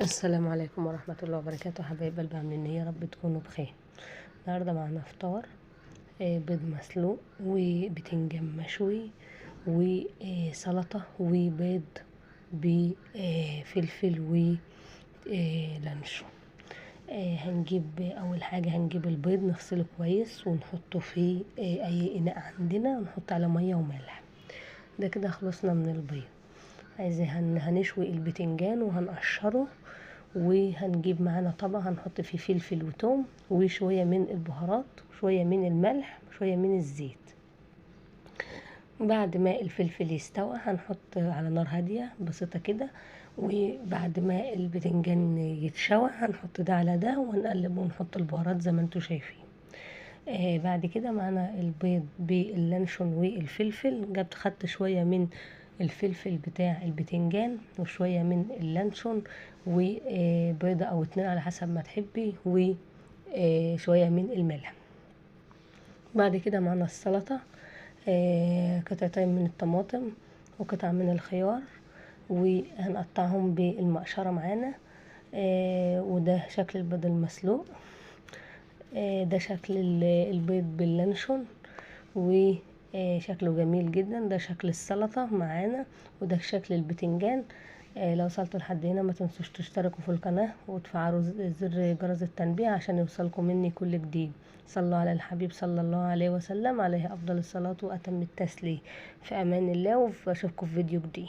السلام عليكم ورحمة الله وبركاته. حبايب قلبي، عاملين ايه؟ يا رب تكونوا بخير. النهارده معانا فطار، بيض مسلوق وبتنجان مشوي وسلطة وبيض بفلفل ولانشون. هنجيب اول حاجة، هنجيب البيض نغسله كويس ونحطه في اي اناء عندنا، ونحط على مية وملح. ده كده خلصنا من البيض. هنشوي البتنجان وهنقشره، وهنجيب معانا طبق هنحط فيه فلفل وتوم وشوية من البهارات وشوية من الملح وشوية من الزيت. بعد ما الفلفل يستوى هنحط على نار هادية بسيطة كده، وبعد ما البتنجان يتشوى هنحط ده على ده ونقلب ونحط البهارات زي ما انتوا شايفين. بعد كده معانا البيض باللانشون والفلفل. خدت شوية من الفلفل بتاع البتنجان وشوية من اللانشون وبيضة او 2 على حسب ما تحبي، وشوية من الملح. بعد كده معانا السلطة، قطعتين من الطماطم وقطعة من الخيار، وهنقطعهم بالمقشرة معانا. وده شكل البيض المسلوق. ده شكل البيض باللانشون وشكله جميل جدا. ده شكل السلطة معانا، وده شكل البتنجان. لو وصلتوا لحد هنا ما تنسوش تشتركوا في القناة وتفعلوا زر جرس التنبيه عشان يوصلكم مني كل جديد. صلوا على الحبيب صلى الله عليه وسلم، عليه أفضل الصلاة وأتم التسليم. في أمان الله، وأشوفكم في فيديو جديد.